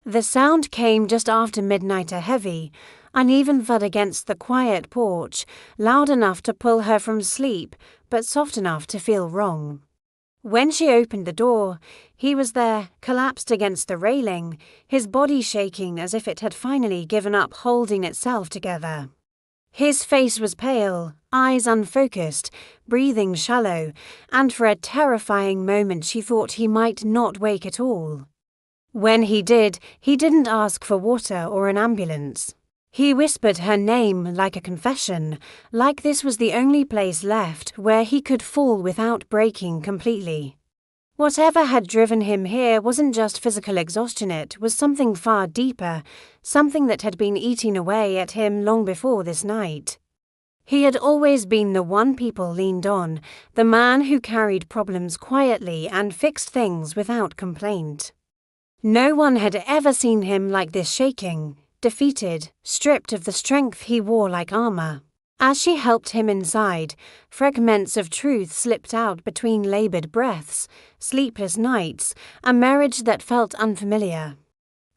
The sound came just after midnight, a heavy, uneven thud against the quiet porch, loud enough to pull her from sleep, but soft enough to feel wrong. When she opened the door, he was there, collapsed against the railing, his body shaking as if it had finally given up holding itself together. His face was pale, eyes unfocused, breathing shallow, and for a terrifying moment she thought he might not wake at all. When he did, he didn't ask for water or an ambulance. He whispered her name like a confession, like this was the only place left where he could fall without breaking completely. Whatever had driven him here wasn't just physical exhaustion, it was something far deeper, something that had been eating away at him long before this night. He had always been the one people leaned on, the man who carried problems quietly and fixed things without complaint. No one had ever seen him like this, shaking, defeated, stripped of the strength he wore like armor. As she helped him inside, fragments of truth slipped out between labored breaths, sleepless nights, a marriage that felt unfamiliar.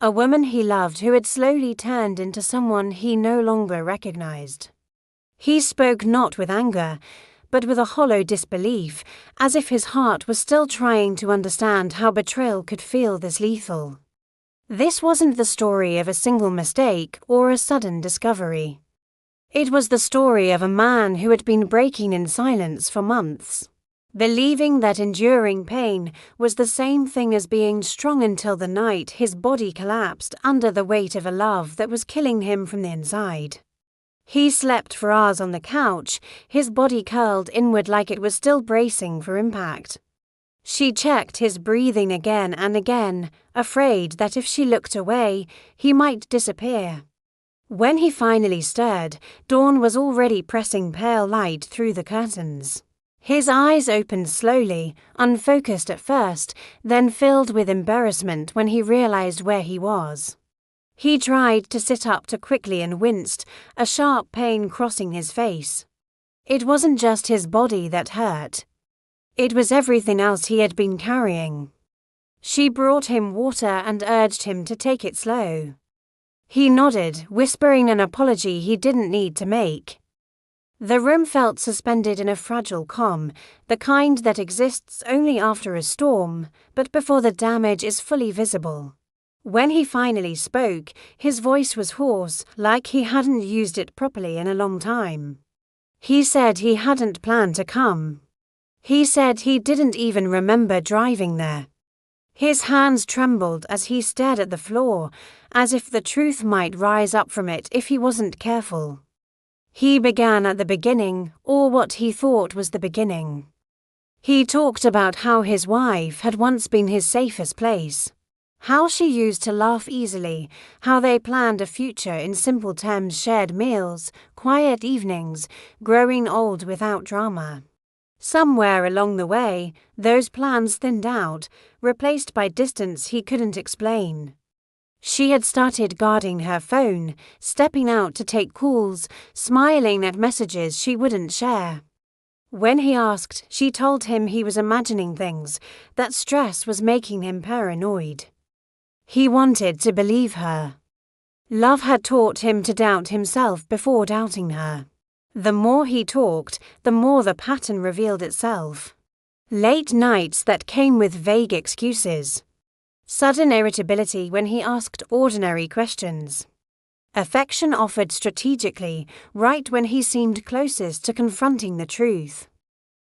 A woman he loved who had slowly turned into someone he no longer recognized. He spoke not with anger, but with a hollow disbelief, as if his heart was still trying to understand how betrayal could feel this lethal. This wasn't the story of a single mistake or a sudden discovery. It was the story of a man who had been breaking in silence for months, believing that enduring pain was the same thing as being strong until the night his body collapsed under the weight of a love that was killing him from the inside. He slept for hours on the couch, his body curled inward like it was still bracing for impact. She checked his breathing again and again, afraid that if she looked away, he might disappear. When he finally stirred, dawn was already pressing pale light through the curtains. His eyes opened slowly, unfocused at first, then filled with embarrassment when he realized where he was. He tried to sit up too quickly and winced, a sharp pain crossing his face. It wasn't just his body that hurt. It was everything else he had been carrying. She brought him water and urged him to take it slow. He nodded, whispering an apology he didn't need to make. The room felt suspended in a fragile calm, the kind that exists only after a storm, but before the damage is fully visible. When he finally spoke, his voice was hoarse, like he hadn't used it properly in a long time. He said he hadn't planned to come. He said he didn't even remember driving there. His hands trembled as he stared at the floor, as if the truth might rise up from it if he wasn't careful. He began at the beginning, or what he thought was the beginning. He talked about how his wife had once been his safest place. How she used to laugh easily, how they planned a future in simple terms, shared meals, quiet evenings, growing old without drama. Somewhere along the way, those plans thinned out, replaced by distance he couldn't explain. She had started guarding her phone, stepping out to take calls, smiling at messages she wouldn't share. When he asked, she told him he was imagining things, that stress was making him paranoid. He wanted to believe her. Love had taught him to doubt himself before doubting her. The more he talked, the more the pattern revealed itself. Late nights that came with vague excuses. Sudden irritability when he asked ordinary questions. Affection offered strategically, right when he seemed closest to confronting the truth.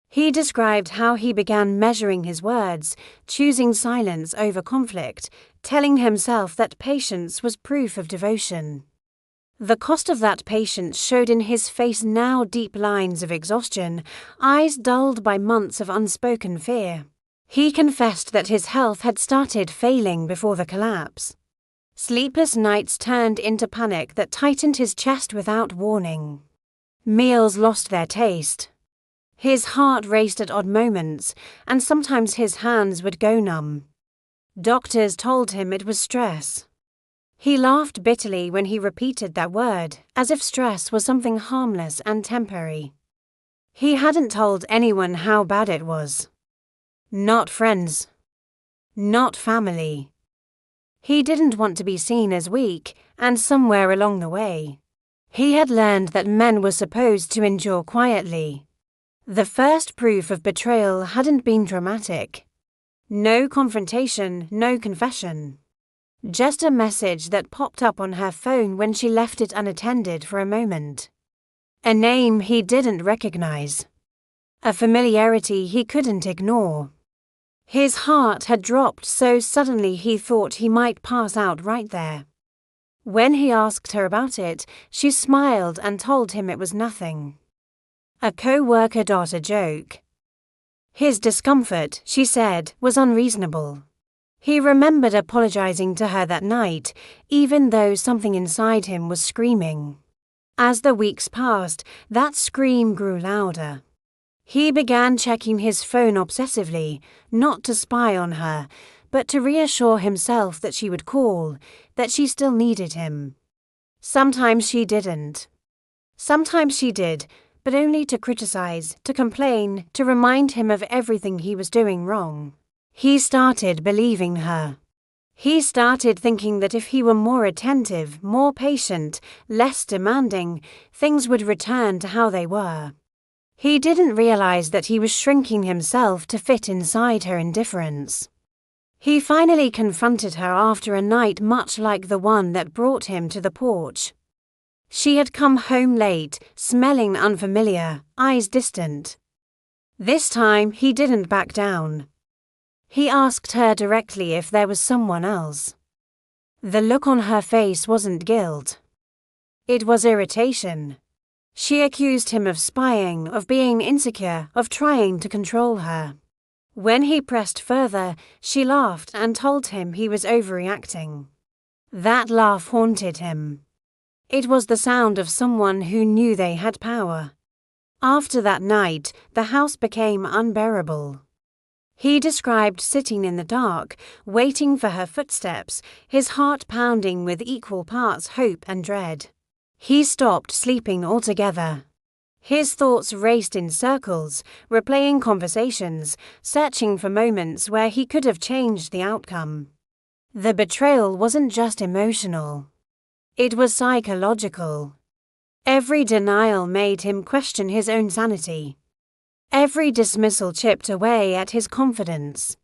He described how he began measuring his words, choosing silence over conflict, telling himself that patience was proof of devotion. The cost of that patience showed in his face now, deep lines of exhaustion, eyes dulled by months of unspoken fear. He confessed that his health had started failing before the collapse. Sleepless nights turned into panic that tightened his chest without warning. Meals lost their taste. His heart raced at odd moments, and sometimes his hands would go numb. Doctors told him it was stress. He laughed bitterly when he repeated that word, as if stress was something harmless and temporary. He hadn't told anyone how bad it was. Not friends. Not family. He didn't want to be seen as weak, and somewhere along the way, he had learned that men were supposed to endure quietly. The first proof of betrayal hadn't been dramatic. No confrontation, no confession. Just a message that popped up on her phone when she left it unattended for a moment. A name he didn't recognize. A familiarity he couldn't ignore. His heart had dropped so suddenly he thought he might pass out right there. When he asked her about it, she smiled and told him it was nothing. A co-worker a joke. His discomfort, she said, was unreasonable. He remembered apologizing to her that night, even though something inside him was screaming. As the weeks passed, that scream grew louder. He began checking his phone obsessively, not to spy on her, but to reassure himself that she would call, that she still needed him. Sometimes she didn't. Sometimes she did, but only to criticize, to complain, to remind him of everything he was doing wrong. He started believing her. He started thinking that if he were more attentive, more patient, less demanding, things would return to how they were. He didn't realize that he was shrinking himself to fit inside her indifference. He finally confronted her after a night much like the one that brought him to the porch. She had come home late, smelling unfamiliar, eyes distant. This time he didn't back down. He asked her directly if there was someone else. The look on her face wasn't guilt. It was irritation. She accused him of spying, of being insecure, of trying to control her. When he pressed further, she laughed and told him he was overreacting. That laugh haunted him. It was the sound of someone who knew they had power. After that night, the house became unbearable. He described sitting in the dark, waiting for her footsteps, his heart pounding with equal parts hope and dread. He stopped sleeping altogether. His thoughts raced in circles, replaying conversations, searching for moments where he could have changed the outcome. The betrayal wasn't just emotional. It was psychological. Every denial made him question his own sanity. Every dismissal chipped away at his confidence.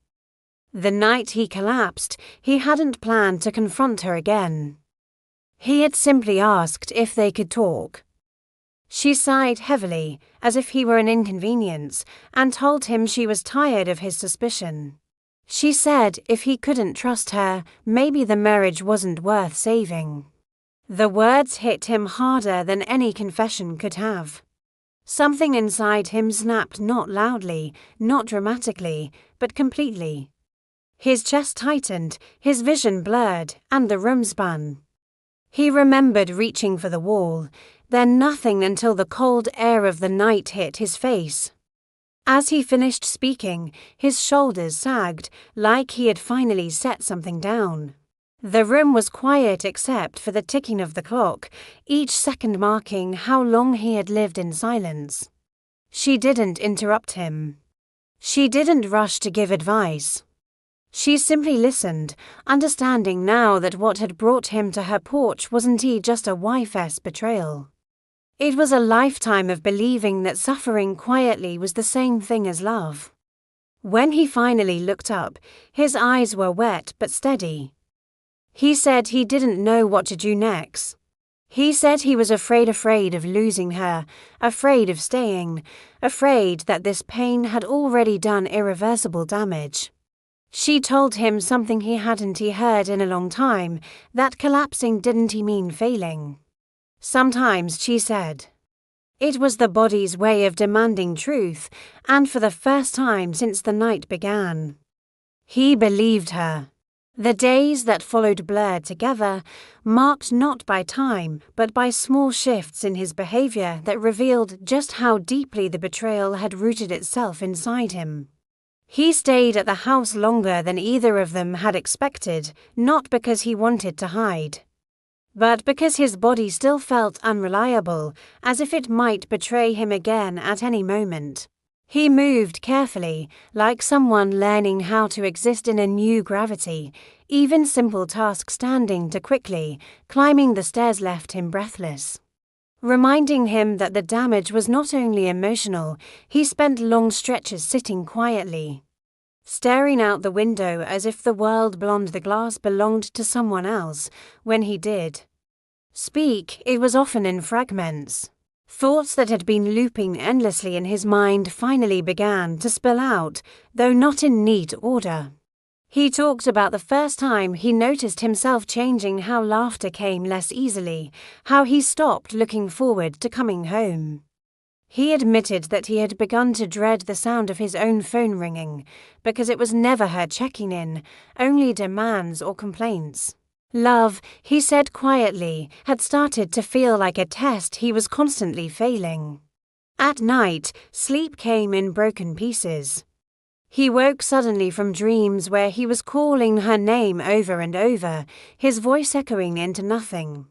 The night he collapsed, he hadn't planned to confront her again. He had simply asked if they could talk. She sighed heavily, as if he were an inconvenience, and told him she was tired of his suspicion. She said if he couldn't trust her, maybe the marriage wasn't worth saving. The words hit him harder than any confession could have. Something inside him snapped not loudly, not dramatically, but completely. His chest tightened, his vision blurred, and the room spun. He remembered reaching for the wall, then nothing until the cold air of the night hit his face. As he finished speaking, his shoulders sagged, like he had finally set something down. The room was quiet except for the ticking of the clock, each second marking how long he had lived in silence. She didn't interrupt him. She didn't rush to give advice. She simply listened, understanding now that what had brought him to her porch wasn't just a wife's betrayal. It was a lifetime of believing that suffering quietly was the same thing as love. When he finally looked up, his eyes were wet but steady. He said he didn't know what to do next. He said he was afraid of losing her, afraid of staying, afraid that this pain had already done irreversible damage. She told him something he hadn't heard in a long time, that collapsing didn't mean failing. Sometimes, she said. It was the body's way of demanding truth, and for the first time since the night began. He believed her. The days that followed blurred together, marked not by time but by small shifts in his behavior that revealed just how deeply the betrayal had rooted itself inside him. He stayed at the house longer than either of them had expected, not because he wanted to hide, but because his body still felt unreliable, as if it might betray him again at any moment. He moved carefully, like someone learning how to exist in a new gravity. Even simple tasks standing too quickly, climbing the stairs left him breathless. Reminding him that the damage was not only emotional, he spent long stretches sitting quietly, staring out the window as if the world beyond the glass belonged to someone else. When he did speak, it was often in fragments. Thoughts that had been looping endlessly in his mind finally began to spill out, though not in neat order. He talked about the first time he noticed himself changing, how laughter came less easily, how he stopped looking forward to coming home. He admitted that he had begun to dread the sound of his own phone ringing, because it was never her checking in, only demands or complaints. Love, he said quietly, had started to feel like a test he was constantly failing. At night, sleep came in broken pieces. He woke suddenly from dreams where he was calling her name over and over, his voice echoing into nothing.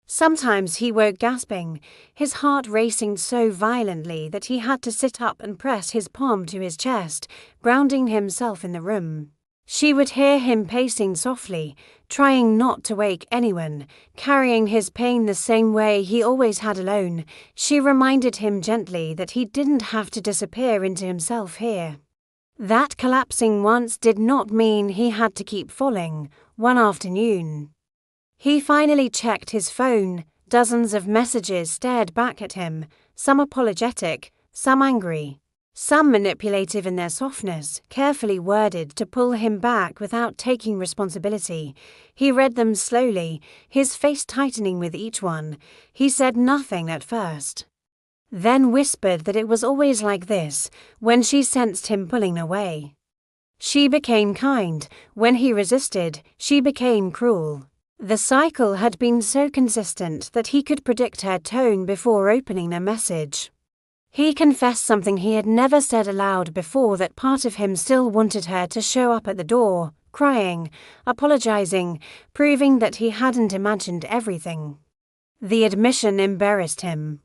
Sometimes he woke gasping, his heart racing so violently that he had to sit up and press his palm to his chest, grounding himself in the room. She would hear him pacing softly, trying not to wake anyone, carrying his pain the same way he always had alone. She reminded him gently that he didn't have to disappear into himself here. That collapsing once did not mean he had to keep falling. One afternoon, he finally checked his phone. Dozens of messages stared back at him, some apologetic, some angry, some manipulative in their softness, carefully worded to pull him back without taking responsibility. He read them slowly, his face tightening with each one. He said nothing at first, then whispered that it was always like this when she sensed him pulling away. She became kind. When he resisted, she became cruel. The cycle had been so consistent that he could predict her tone before opening a message. He confessed something he had never said aloud before, that part of him still wanted her to show up at the door, crying, apologizing, proving that he hadn't imagined everything. The admission embarrassed him.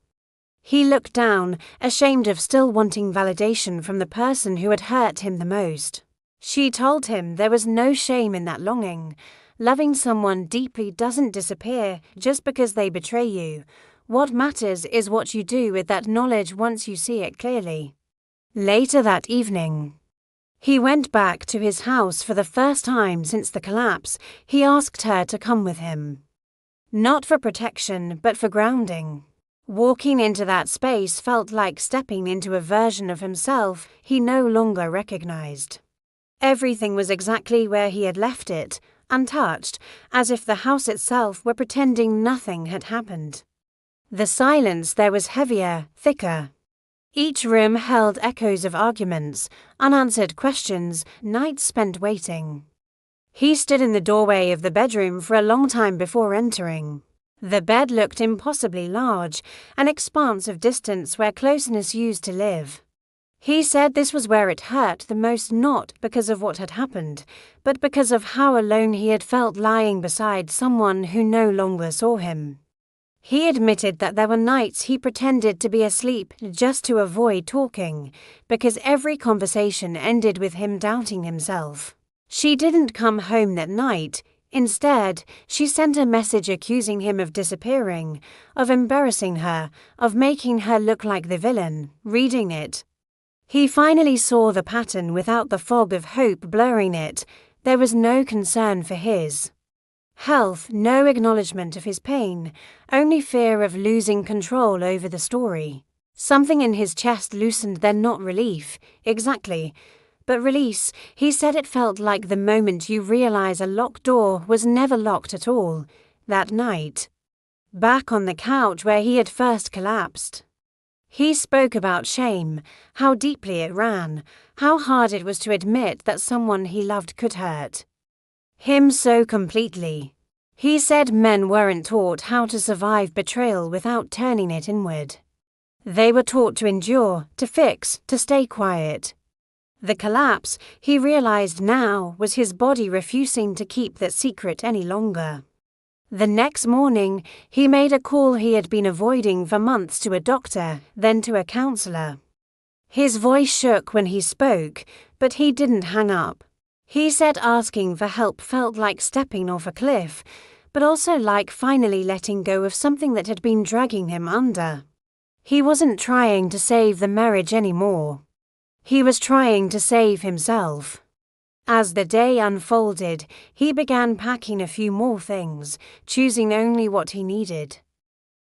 He looked down, ashamed of still wanting validation from the person who had hurt him the most. She told him there was no shame in that longing. Loving someone deeply doesn't disappear just because they betray you. What matters is what you do with that knowledge once you see it clearly. Later that evening, he went back to his house for the first time since the collapse. He asked her to come with him. Not for protection, but for grounding. Walking into that space felt like stepping into a version of himself he no longer recognized. Everything was exactly where he had left it, untouched, as if the house itself were pretending nothing had happened. The silence there was heavier, thicker. Each room held echoes of arguments, unanswered questions, nights spent waiting. He stood in the doorway of the bedroom for a long time before entering. The bed looked impossibly large, an expanse of distance where closeness used to live. He said this was where it hurt the most, not because of what had happened, but because of how alone he had felt lying beside someone who no longer saw him. He admitted that there were nights he pretended to be asleep just to avoid talking, because every conversation ended with him doubting himself. She didn't come home that night. Instead, she sent a message accusing him of disappearing, of embarrassing her, of making her look like the villain. Reading it, he finally saw the pattern without the fog of hope blurring it. There was no concern for his health, no acknowledgement of his pain, only fear of losing control over the story. Something in his chest loosened, then not relief, exactly, but release. He said it felt like the moment you realize a locked door was never locked at all. That night, back on the couch where he had first collapsed, he spoke about shame, how deeply it ran, how hard it was to admit that someone he loved could hurt him so completely. He said men weren't taught how to survive betrayal without turning it inward. They were taught to endure, to fix, to stay quiet. The collapse, he realized now, was his body refusing to keep that secret any longer. The next morning, he made a call he had been avoiding for months, to a doctor, then to a counselor. His voice shook when he spoke, but he didn't hang up. He said asking for help felt like stepping off a cliff, but also like finally letting go of something that had been dragging him under. He wasn't trying to save the marriage anymore. He was trying to save himself. As the day unfolded, he began packing a few more things, choosing only what he needed.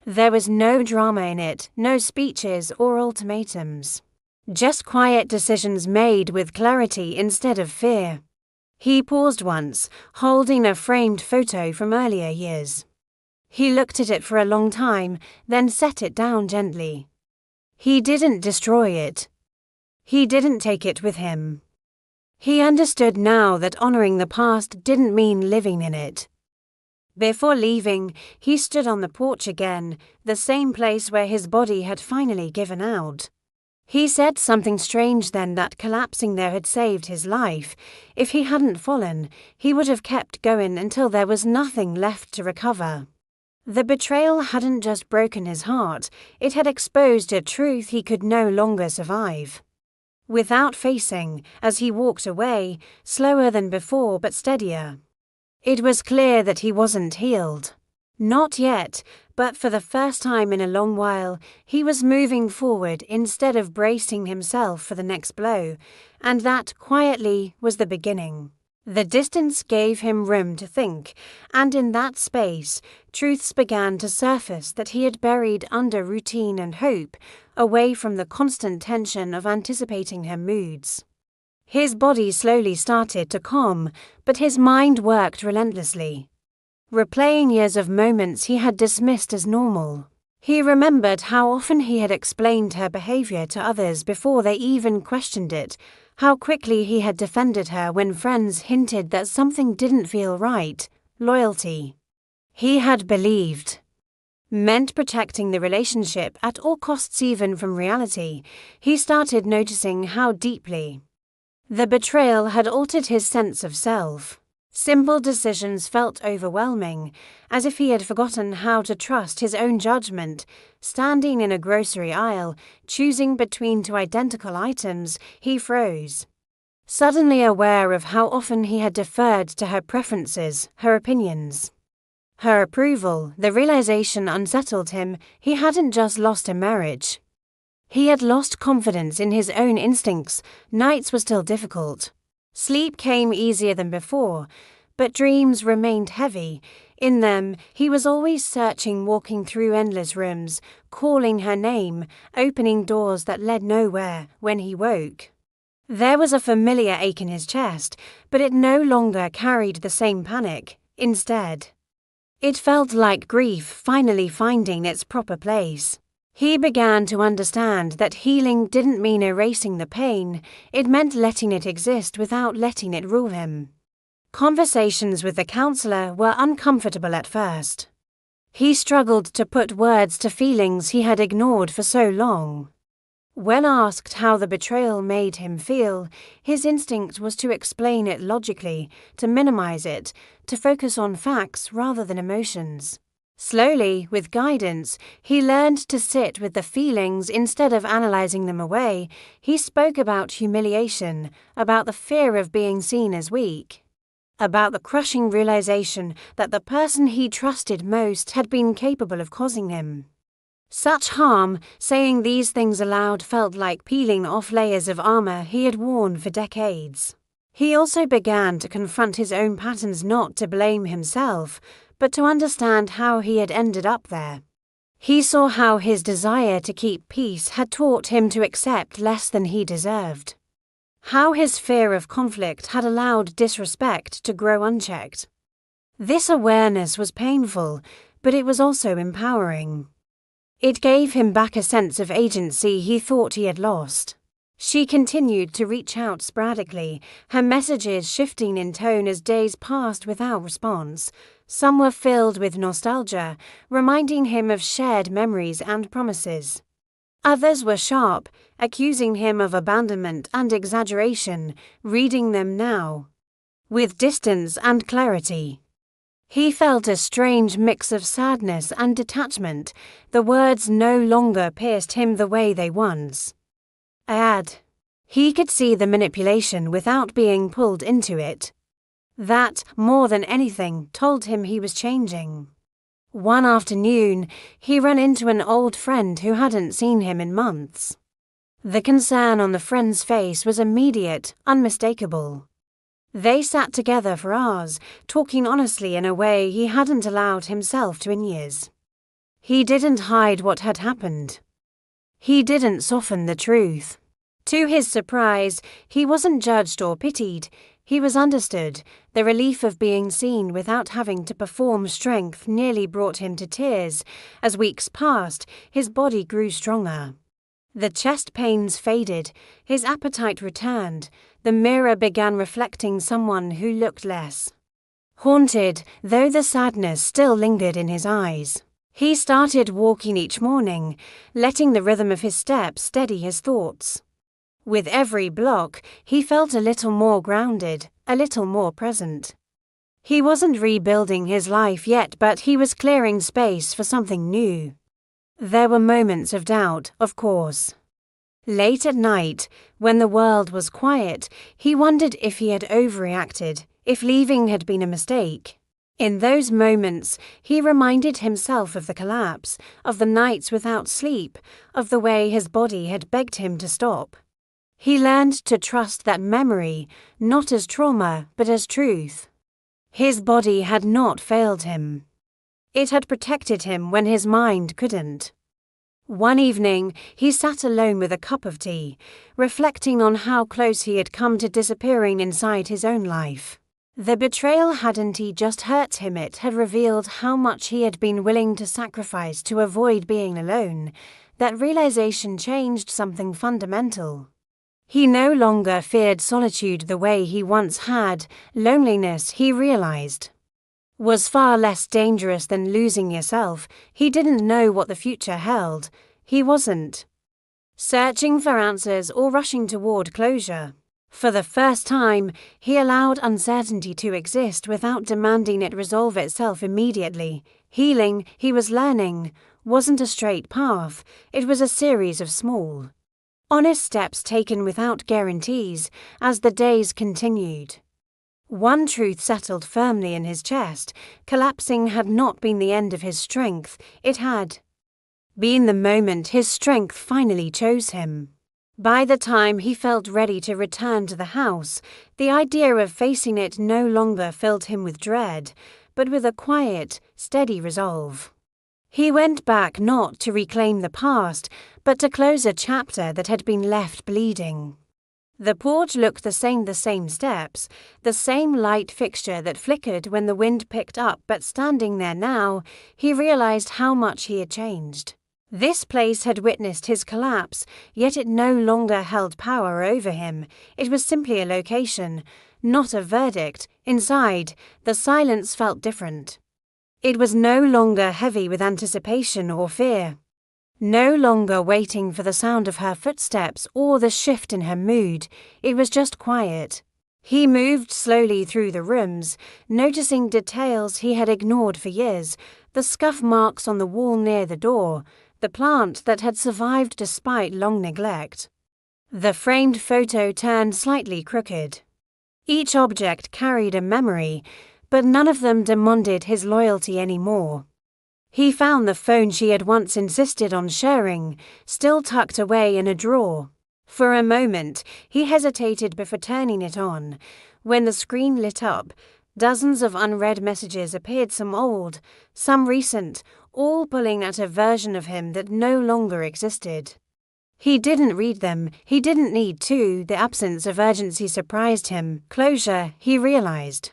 There was no drama in it, no speeches or ultimatums. Just quiet decisions made with clarity instead of fear. He paused once, holding a framed photo from earlier years. He looked at it for a long time, then set it down gently. He didn't destroy it. He didn't take it with him. He understood now that honoring the past didn't mean living in it. Before leaving, he stood on the porch again, the same place where his body had finally given out. He said something strange then, that collapsing there had saved his life. If he hadn't fallen, he would have kept going until there was nothing left to recover. The betrayal hadn't just broken his heart, it had exposed a truth he could no longer survive. Without facing, as he walked away, slower than before but steadier. It was clear that he wasn't healed. Not yet, but for the first time in a long while, he was moving forward instead of bracing himself for the next blow, and that, quietly, was the beginning. The distance gave him room to think, and in that space, truths began to surface that he had buried under routine and hope, away from the constant tension of anticipating her moods. His body slowly started to calm, but his mind worked relentlessly. Replaying years of moments he had dismissed as normal. He remembered how often he had explained her behavior to others before they even questioned it, how quickly he had defended her when friends hinted that something didn't feel right. Loyalty. He had believed. Meant protecting the relationship at all costs, even from reality. He started noticing how deeply the betrayal had altered his sense of self. Simple decisions felt overwhelming, as if he had forgotten how to trust his own judgment. Standing in a grocery aisle, choosing between two identical items, he froze. Suddenly aware of how often he had deferred to her preferences, her opinions, her approval, the realization unsettled him. He hadn't just lost a marriage. He had lost confidence in his own instincts. Nights were still difficult. Sleep came easier than before, but dreams remained heavy. In them, he was always searching, walking through endless rooms, calling her name, opening doors that led nowhere. When he woke, there was a familiar ache in his chest, but it no longer carried the same panic. Instead, it felt like grief finally finding its proper place. He began to understand that healing didn't mean erasing the pain, it meant letting it exist without letting it rule him. Conversations with the counselor were uncomfortable at first. He struggled to put words to feelings he had ignored for so long. When asked how the betrayal made him feel, his instinct was to explain it logically, to minimize it, to focus on facts rather than emotions. Slowly, with guidance, he learned to sit with the feelings instead of analyzing them away. He spoke about humiliation, about the fear of being seen as weak, about the crushing realization that the person he trusted most had been capable of causing him such harm. Saying these things aloud felt like peeling off layers of armor he had worn for decades. He also began to confront his own patterns, not to blame himself, but to understand how he had ended up there. He saw how his desire to keep peace had taught him to accept less than he deserved. How his fear of conflict had allowed disrespect to grow unchecked. This awareness was painful, but it was also empowering. It gave him back a sense of agency he thought he had lost. She continued to reach out sporadically, her messages shifting in tone as days passed without response. Some were filled with nostalgia, reminding him of shared memories and promises. Others were sharp, accusing him of abandonment and exaggeration. Reading them now, with distance and clarity, he felt a strange mix of sadness and detachment. The words no longer pierced him the way they once. He could see the manipulation without being pulled into it. That, more than anything, told him he was changing. One afternoon, he ran into an old friend who hadn't seen him in months. The concern on the friend's face was immediate, unmistakable. They sat together for hours, talking honestly in a way he hadn't allowed himself to in years. He didn't hide what had happened. He didn't soften the truth. To his surprise, he wasn't judged or pitied. He was understood. The relief of being seen without having to perform strength nearly brought him to tears. As weeks passed, his body grew stronger. The chest pains faded, his appetite returned, the mirror began reflecting someone who looked less haunted, though the sadness still lingered in his eyes. He started walking each morning, letting the rhythm of his steps steady his thoughts. With every block, he felt a little more grounded, a little more present. He wasn't rebuilding his life yet, but he was clearing space for something new. There were moments of doubt, of course. Late at night, when the world was quiet, he wondered if he had overreacted, if leaving had been a mistake. In those moments, he reminded himself of the collapse, of the nights without sleep, of the way his body had begged him to stop. He learned to trust that memory, not as trauma, but as truth. His body had not failed him. It had protected him when his mind couldn't. One evening, he sat alone with a cup of tea, reflecting on how close he had come to disappearing inside his own life. The betrayal hadn't just hurt him, it had revealed how much he had been willing to sacrifice to avoid being alone. That realization changed something fundamental. He no longer feared solitude the way he once had. Loneliness, he realized, was far less dangerous than losing yourself. He didn't know what the future held. He wasn't searching for answers or rushing toward closure. For the first time, he allowed uncertainty to exist without demanding it resolve itself immediately. Healing, he was learning, wasn't a straight path. It was a series of small, honest steps taken without guarantees. As the days continued, one truth settled firmly in his chest. Collapsing had not been the end of his strength. It had been the moment his strength finally chose him. By the time he felt ready to return to the house, the idea of facing it no longer filled him with dread, but with a quiet, steady resolve. He went back not to reclaim the past, but to close a chapter that had been left bleeding. The porch looked the same steps, the same light fixture that flickered when the wind picked up, but standing there now, he realized how much he had changed. This place had witnessed his collapse, yet it no longer held power over him. It was simply a location, not a verdict. Inside, the silence felt different. It was no longer heavy with anticipation or fear. No longer waiting for the sound of her footsteps or the shift in her mood. It was just quiet. He moved slowly through the rooms, noticing details he had ignored for years, the scuff marks on the wall near the door, the plant that had survived despite long neglect. The framed photo turned slightly crooked. Each object carried a memory, but none of them demanded his loyalty anymore. He found the phone she had once insisted on sharing, still tucked away in a drawer. For a moment, he hesitated before turning it on. When the screen lit up, dozens of unread messages appeared, some old, some recent, all pulling at a version of him that no longer existed. He didn't read them, he didn't need to. The absence of urgency surprised him. Closure, he realized,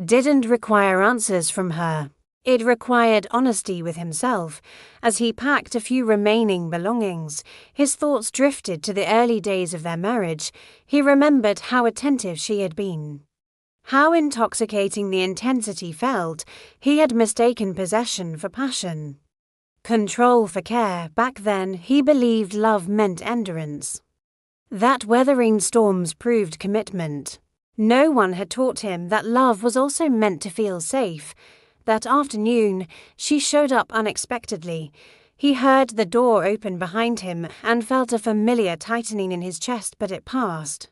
didn't require answers from her. It required honesty with himself. As he packed a few remaining belongings, his thoughts drifted to the early days of their marriage. He remembered how attentive she had been, how intoxicating the intensity felt. He had mistaken possession for passion, control for care. Back then, he believed love meant endurance, that weathering storms proved commitment. No one had taught him that love was also meant to feel safe. That afternoon, she showed up unexpectedly. He heard the door open behind him and felt a familiar tightening in his chest, but it passed.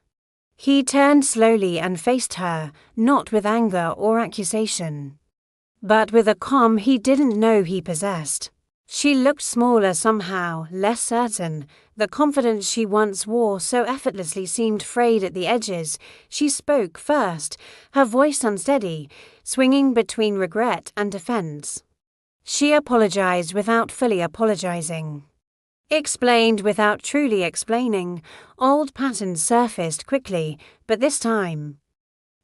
He turned slowly and faced her, not with anger or accusation, but with a calm he didn't know he possessed. She looked smaller somehow, less certain. The confidence she once wore so effortlessly seemed frayed at the edges. She spoke first, her voice unsteady, swinging between regret and defense. She apologized without fully apologizing. Explained without truly explaining. Old patterns surfaced quickly, but this time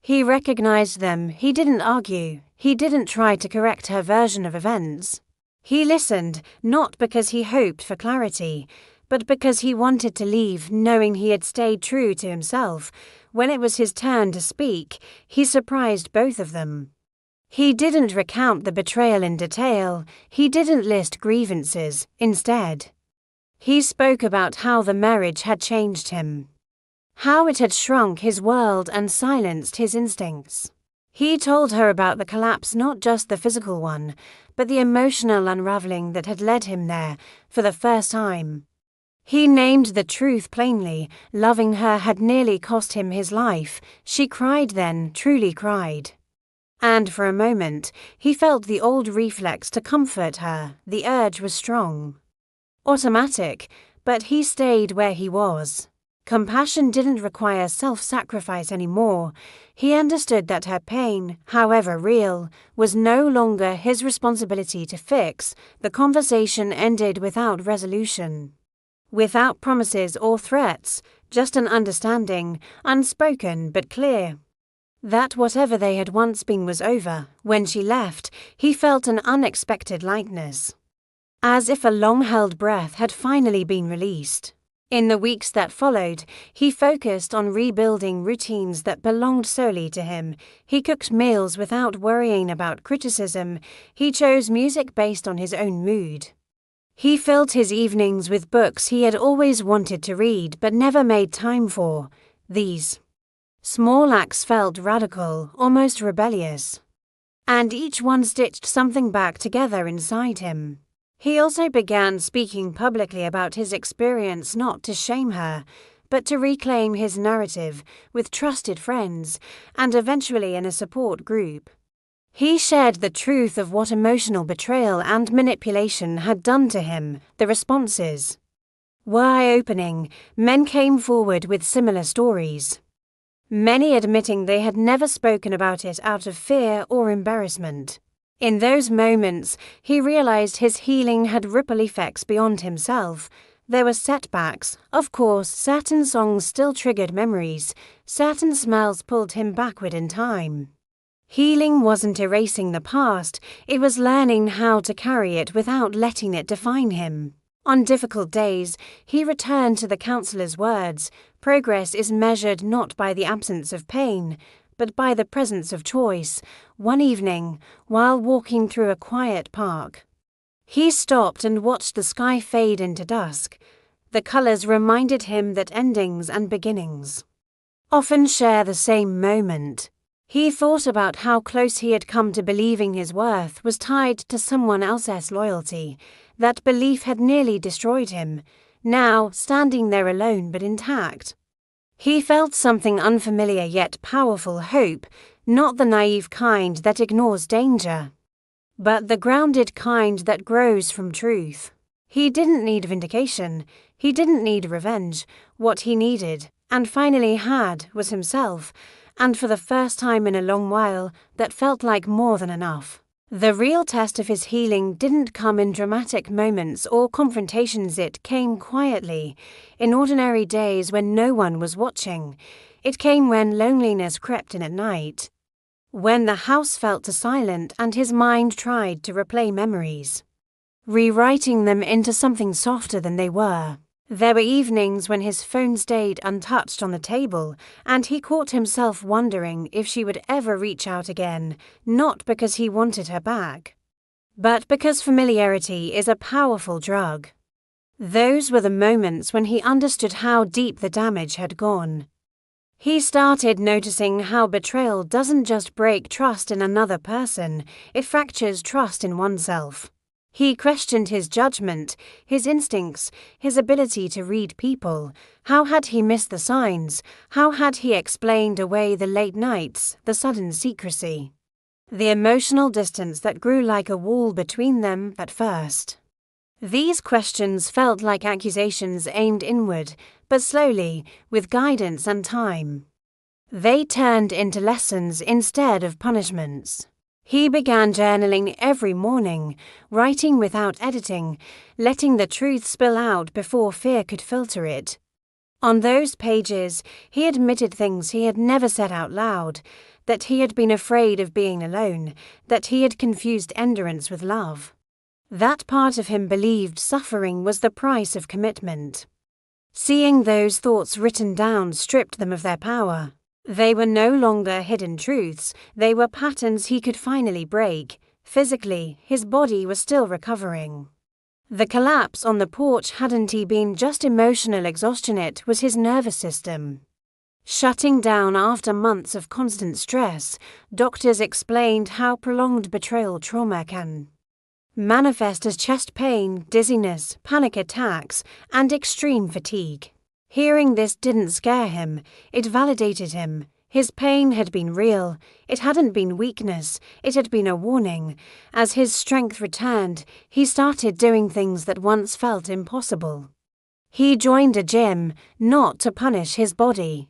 he recognized them. He didn't argue. He didn't try to correct her version of events. He listened, not because he hoped for clarity, but because he wanted to leave, knowing he had stayed true to himself. When it was his turn to speak, he surprised both of them. He didn't recount the betrayal in detail. He didn't list grievances. Instead, he spoke about how the marriage had changed him, how it had shrunk his world and silenced his instincts. He told her about the collapse, not just the physical one, but the emotional unraveling that had led him there for the first time. He named the truth plainly. Loving her had nearly cost him his life. She cried then, truly cried. And for a moment, he felt the old reflex to comfort her. The urge was strong, automatic, but he stayed where he was. Compassion didn't require self-sacrifice anymore. He understood that her pain, however real, was no longer his responsibility to fix. The conversation ended without resolution, without promises or threats, just an understanding, unspoken but clear, that whatever they had once been was over. When she left, he felt an unexpected lightness, as if a long-held breath had finally been released. In the weeks that followed, he focused on rebuilding routines that belonged solely to him. He cooked meals without worrying about criticism. He chose music based on his own mood. He filled his evenings with books he had always wanted to read but never made time for. These small acts felt radical, almost rebellious, and each one stitched something back together inside him. He also began speaking publicly about his experience, not to shame her, but to reclaim his narrative with trusted friends and eventually in a support group. He shared the truth of what emotional betrayal and manipulation had done to him. The responses were eye-opening. Men came forward with similar stories, many admitting they had never spoken about it out of fear or embarrassment. In those moments, he realized his healing had ripple effects beyond himself. There were setbacks, of course. Certain songs still triggered memories, certain smells pulled him backward in time. Healing wasn't erasing the past, it was learning how to carry it without letting it define him. On difficult days, he returned to the counselor's words. Progress is measured not by the absence of pain, but by the presence of choice. One evening, while walking through a quiet park, he stopped and watched the sky fade into dusk. The colors reminded him that endings and beginnings often share the same moment. He thought about how close he had come to believing his worth was tied to someone else's loyalty. That belief had nearly destroyed him. Now, standing there alone but intact, he felt something unfamiliar yet powerful: hope, not the naive kind that ignores danger, but the grounded kind that grows from truth. He didn't need vindication. He didn't need revenge. What he needed, and finally had, was himself, and for the first time in a long while, that felt like more than enough. The real test of his healing didn't come in dramatic moments or confrontations. It came quietly, in ordinary days when no one was watching. It came when loneliness crept in at night, when the house felt too silent and his mind tried to replay memories, rewriting them into something softer than they were. There were evenings when his phone stayed untouched on the table, and he caught himself wondering if she would ever reach out again, not because he wanted her back, but because familiarity is a powerful drug. Those were the moments when he understood how deep the damage had gone. He started noticing how betrayal doesn't just break trust in another person, it fractures trust in oneself. He questioned his judgment, his instincts, his ability to read people. How had he missed the signs? How had he explained away the late nights, the sudden secrecy? The emotional distance that grew like a wall between them at first. These questions felt like accusations aimed inward, but slowly, with guidance and time, they turned into lessons instead of punishments. He began journaling every morning, writing without editing, letting the truth spill out before fear could filter it. On those pages, he admitted things he had never said out loud, that he had been afraid of being alone, that he had confused endurance with love. That part of him believed suffering was the price of commitment. Seeing those thoughts written down stripped them of their power. They were no longer hidden truths, they were patterns he could finally break. Physically, his body was still recovering. The collapse on the porch hadn't been just emotional exhaustion, it was his nervous system shutting down after months of constant stress. Doctors explained how prolonged betrayal trauma can manifest as chest pain, dizziness, panic attacks, and extreme fatigue. Hearing this didn't scare him, it validated him. His pain had been real, it hadn't been weakness, it had been a warning. As his strength returned, he started doing things that once felt impossible. He joined a gym, not to punish his body,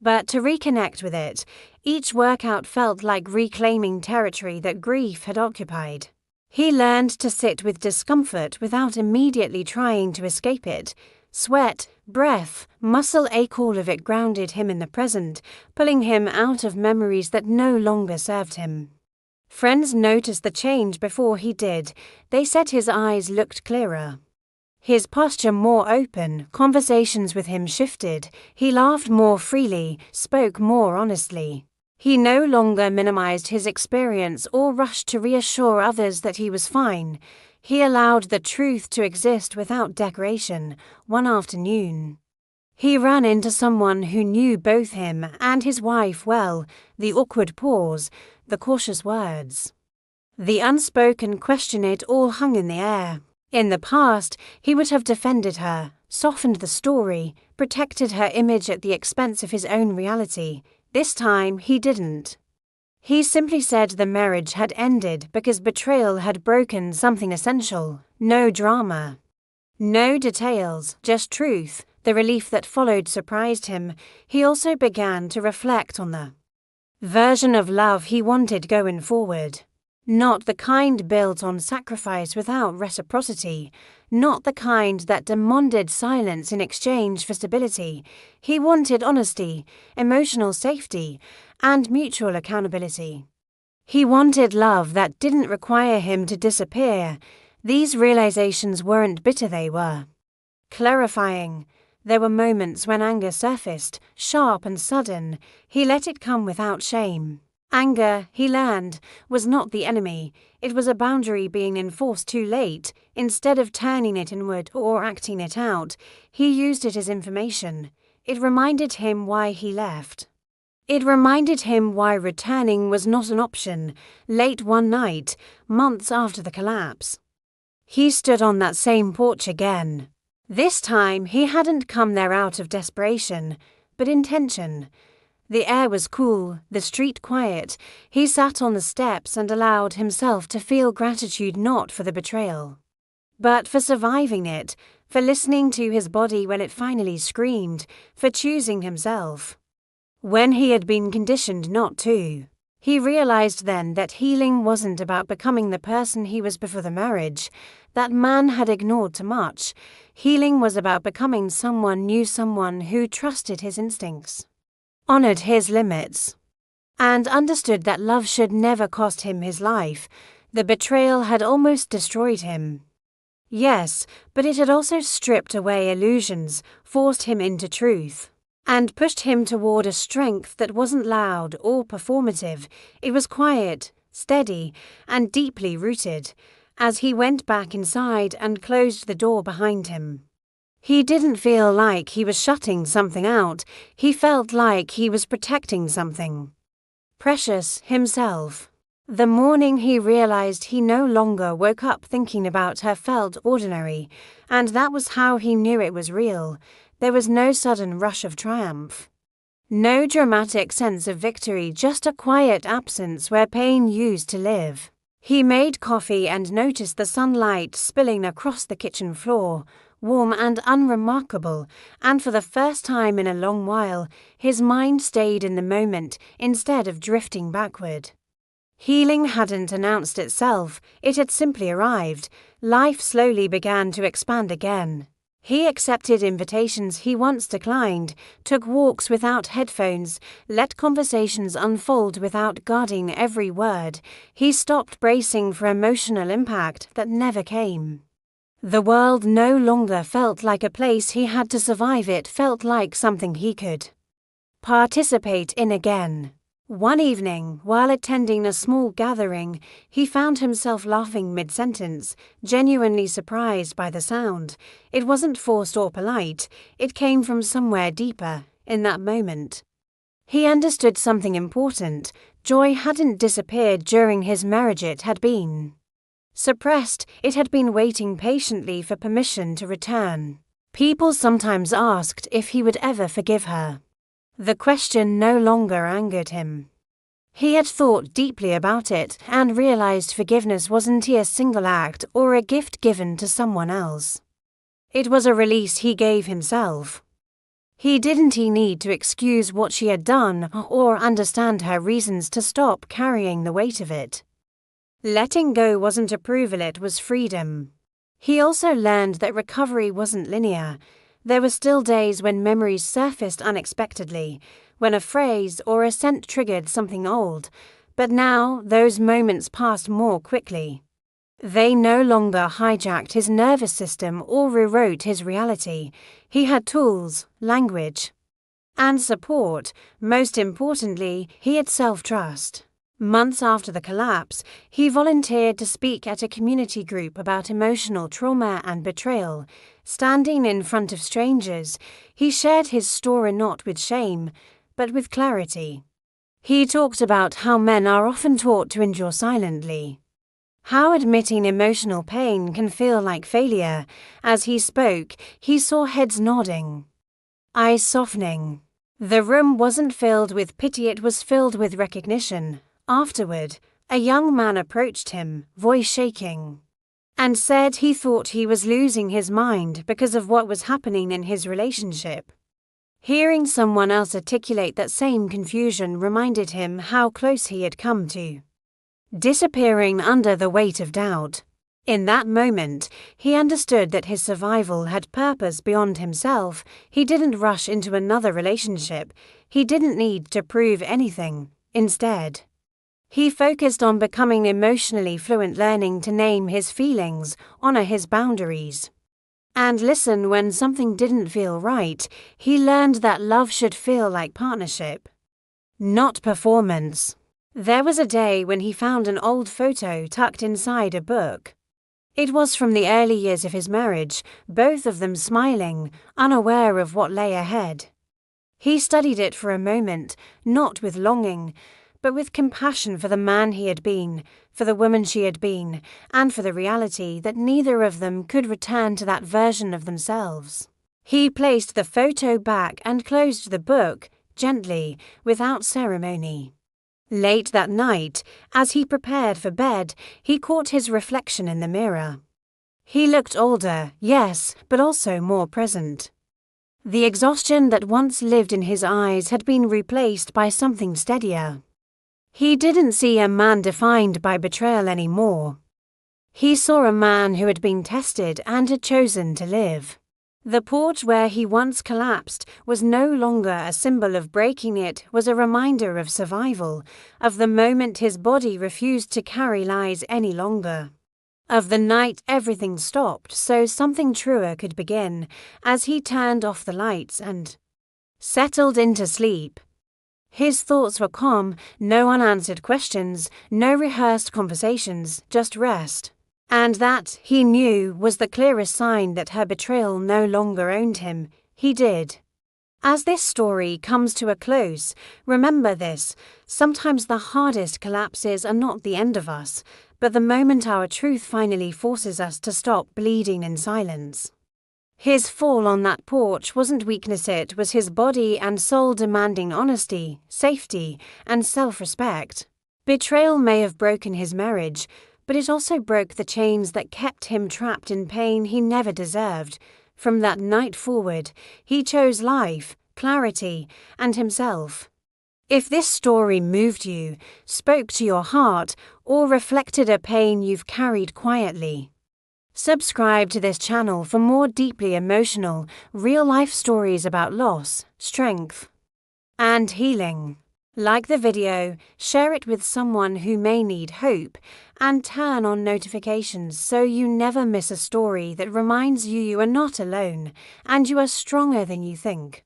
but to reconnect with it. Each workout felt like reclaiming territory that grief had occupied. He learned to sit with discomfort without immediately trying to escape it. Sweat, breath, muscle ache, all of it grounded him in the present, pulling him out of memories that no longer served him. Friends noticed the change before he did. They said his eyes looked clearer, his posture more open, conversations with him shifted, he laughed more freely, spoke more honestly. He no longer minimized his experience or rushed to reassure others that he was fine. He allowed the truth to exist without decoration. One afternoon, he ran into someone who knew both him and his wife well. The awkward pause, the cautious words, the unspoken question, it all hung in the air. In the past, he would have defended her, softened the story, protected her image at the expense of his own reality. This time, he didn't. He simply said the marriage had ended because betrayal had broken something essential. No drama, no details, just truth. The relief that followed surprised him. He also began to reflect on the version of love he wanted going forward. Not the kind built on sacrifice without reciprocity, not the kind that demanded silence in exchange for stability. He wanted honesty, emotional safety, and mutual accountability. He wanted love that didn't require him to disappear. These realizations weren't bitter, they were clarifying. There were moments when anger surfaced, sharp and sudden. He let it come without shame. Anger, he learned, was not the enemy. It was a boundary being enforced too late. Instead of turning it inward or acting it out, he used it as information. It reminded him why he left. It reminded him why returning was not an option. Late one night, months after the collapse, he stood on that same porch again. This time, he hadn't come there out of desperation, but intention. The air was cool, the street quiet. He sat on the steps and allowed himself to feel gratitude, not for the betrayal, but for surviving it, for listening to his body when it finally screamed, for choosing himself when he had been conditioned not to. He realized then that healing wasn't about becoming the person he was before the marriage. That man had ignored too much. Healing was about becoming someone new, someone who trusted his instincts, honored his limits, and understood that love should never cost him his life. The betrayal had almost destroyed him. Yes, but it had also stripped away illusions, forced him into truth, and pushed him toward a strength that wasn't loud or performative. It was quiet, steady, and deeply rooted. As he went back inside and closed the door behind him, he didn't feel like he was shutting something out. He felt like he was protecting something precious, himself. The morning he realized he no longer woke up thinking about her felt ordinary, and that was how he knew it was real. There was no sudden rush of triumph. No dramatic sense of victory, just a quiet absence where pain used to live. He made coffee and noticed the sunlight spilling across the kitchen floor, warm and unremarkable, and for the first time in a long while, his mind stayed in the moment instead of drifting backward. Healing hadn't announced itself, it had simply arrived. Life slowly began to expand again. He accepted invitations he once declined, took walks without headphones, let conversations unfold without guarding every word. He stopped bracing for emotional impact that never came. The world no longer felt like a place he had to survive, it felt like something he could participate in again. One evening, while attending a small gathering, he found himself laughing mid-sentence, genuinely surprised by the sound. It wasn't forced or polite, it came from somewhere deeper, in that moment. He understood something important. Joy hadn't disappeared during his marriage, it had been suppressed, it had been waiting patiently for permission to return. People sometimes asked if he would ever forgive her. The question no longer angered him. He had thought deeply about it and realized forgiveness wasn't a single act or a gift given to someone else. It was a release he gave himself. He didn't need to excuse what she had done or understand her reasons to stop carrying the weight of it. Letting go wasn't approval, it was freedom. He also learned that recovery wasn't linear. There were still days when memories surfaced unexpectedly, when a phrase or a scent triggered something old, but now those moments passed more quickly. They no longer hijacked his nervous system or rewrote his reality. He had tools, language, and support. Most importantly, he had self-trust. Months after the collapse, he volunteered to speak at a community group about emotional trauma and betrayal. Standing in front of strangers, he shared his story not with shame, but with clarity. He talked about how men are often taught to endure silently, how admitting emotional pain can feel like failure. As he spoke, he saw heads nodding, eyes softening. The room wasn't filled with pity, it was filled with recognition. Afterward, a young man approached him, voice shaking, and said he thought he was losing his mind because of what was happening in his relationship. Hearing someone else articulate that same confusion reminded him how close he had come to disappearing under the weight of doubt. In that moment, he understood that his survival had purpose beyond himself. He didn't rush into another relationship. He didn't need to prove anything. Instead, he focused on becoming emotionally fluent, learning to name his feelings, honor his boundaries, and listen when something didn't feel right. He learned that love should feel like partnership, not performance. There was a day when he found an old photo tucked inside a book. It was from the early years of his marriage, both of them smiling, unaware of what lay ahead. He studied it for a moment, not with longing, but with compassion for the man he had been, for the woman she had been, and for the reality that neither of them could return to that version of themselves. He placed the photo back and closed the book, gently, without ceremony. Late that night, as he prepared for bed, he caught his reflection in the mirror. He looked older, yes, but also more present. The exhaustion that once lived in his eyes had been replaced by something steadier. He didn't see a man defined by betrayal anymore. He saw a man who had been tested and had chosen to live. The porch where he once collapsed was no longer a symbol of breaking, it was a reminder of survival, of the moment his body refused to carry lies any longer, of the night everything stopped so something truer could begin. As he turned off the lights and settled into sleep, his thoughts were calm, no unanswered questions, no rehearsed conversations, just rest. And that, he knew, was the clearest sign that her betrayal no longer owned him. He did. As this story comes to a close, remember this: sometimes the hardest collapses are not the end of us, but the moment our truth finally forces us to stop bleeding in silence. His fall on that porch wasn't weakness, it was his body and soul demanding honesty, safety, and self-respect. Betrayal may have broken his marriage, but it also broke the chains that kept him trapped in pain he never deserved. From that night forward, he chose life, clarity, and himself. If this story moved you, spoke to your heart, or reflected a pain you've carried quietly, subscribe to this channel for more deeply emotional, real-life stories about loss, strength, and healing. Like the video, share it with someone who may need hope, and turn on notifications so you never miss a story that reminds you you are not alone and you are stronger than you think.